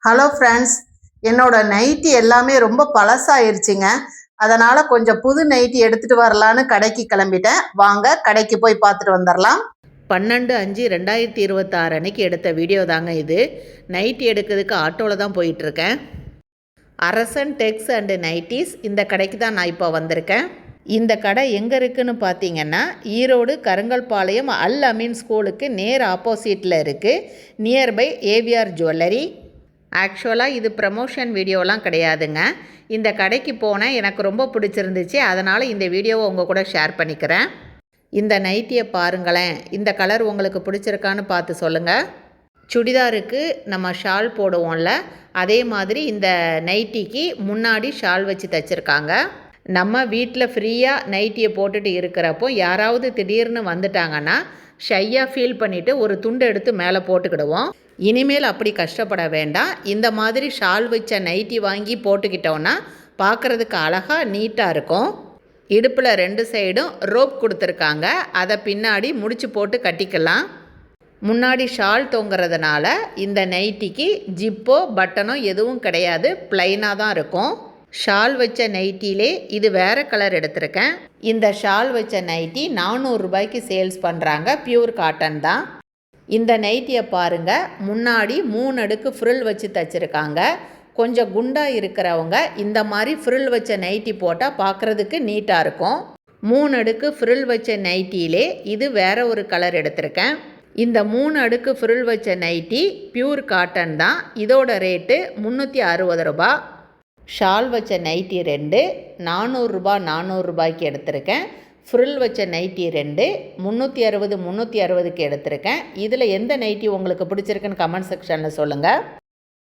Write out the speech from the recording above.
Hello friends, என்னோட nightie எல்லாமே ரொம்ப பழசாயிருச்சுங்க. அதனால் கொஞ்சம் புது நைட்டி எடுத்துகிட்டு வரலான்னு கடைக்கு கிளம்பிட்டேன். வாங்க கடைக்கு போய் பார்த்துட்டு வந்துடலாம். 12/5/2026 அன்னைக்கு எடுத்த வீடியோ தாங்க இது. நைட்டி எடுக்கிறதுக்கு ஆட்டோவில் தான் போயிட்டுருக்கேன். அரசன் டெக்ஸ் அண்டு நைட்டிஸ் இந்த கடைக்கு தான் நான் இப்போ வந்திருக்கேன். இந்த கடை எங்கே இருக்குதுன்னு பார்த்தீங்கன்னா, ஈரோடு கருங்கல்பாளையம் அல் அமீன் ஸ்கூலுக்கு நேர் ஆப்போசிட்டில் இருக்குது. Nearby AVR jewellery. ஆக்சுவலாக இது ப்ரமோஷன் வீடியோலாம் கிடையாதுங்க. இந்த கடைக்கு போனேன், எனக்கு ரொம்ப பிடிச்சிருந்துச்சு. அதனால் இந்த வீடியோவை உங்கள் கூட ஷேர் பண்ணிக்கிறேன். இந்த நைட்டியை பாருங்களேன். இந்த கலர் உங்களுக்கு பிடிச்சிருக்கான்னு பார்த்து சொல்லுங்கள். சுடிதாருக்கு நம்ம ஷால் போடுவோம்ல, அதே மாதிரி இந்த நைட்டிக்கு முன்னாடி ஷால் வச்சு தைச்சிருக்காங்க. நம்ம வீட்டில் ஃப்ரீயாக நைட்டியை போட்டுட்டு இருக்கிறப்போ யாராவது திடீர்னு வந்துட்டாங்கன்னா ஷையாக ஃபீல் பண்ணிவிட்டு ஒரு துண்டு எடுத்து மேலே போட்டுக்கிடுவோம். இனிமேல் அப்படி கஷ்டப்பட வேண்டாம். இந்த மாதிரி ஷால் வச்ச நைட்டி வாங்கி போட்டுக்கிட்டோன்னா பார்க்குறதுக்கு அழகாக நீட்டாக இருக்கும். இடுப்பில் 2 சைடும் ரோப் கொடுத்துருக்காங்க. அதை பின்னாடி முடிச்சு போட்டு கட்டிக்கலாம். முன்னாடி ஷால் தொங்குறதுனால இந்த நைட்டிக்கு ஜிப்போ பட்டனோ எதுவும் கிடையாது, ப்ளைனாக தான் இருக்கும். ஷால் வச்ச நைட்டிலே இது வேறு கலர் எடுத்திருக்கேன். இந்த ஷால் வச்ச நைட்டி 400 ரூபாய்க்கு சேல்ஸ் பண்ணுறாங்க. பியூர் காட்டன் தான். இந்த நைட்டியை பாருங்கள். முன்னாடி 3 அடுக்கு ஃப்ரில் வச்சு தைச்சிருக்காங்க. கொஞ்சம் குண்டாக இருக்கிறவங்க இந்த மாதிரி ஃப்ரில் வச்ச நைட்டி போட்டால் பார்க்குறதுக்கு நீட்டாக இருக்கும். 3 அடுக்கு ஃப்ரில் வச்ச நைட்டியிலே இது வேறு ஒரு கலர் எடுத்திருக்கேன். இந்த 3 அடுக்கு ஃப்ரில் வச்ச நைட்டி பியூர் காட்டன் தான். இதோட ரேட்டு 360 ரூபா. ஷால் வச்ச நைட்டி 2 400 ரூபா 400 ரூபாய்க்கு எடுத்திருக்கேன். ஃப்ரில் வச்ச நைட்டி 2 360 360க்கு எடுத்திருக்கேன். இதில் எந்த நைட்டி உங்களுக்கு பிடிச்சிருக்குன்னு கமெண்ட் செக்ஷனில் சொல்லுங்கள்.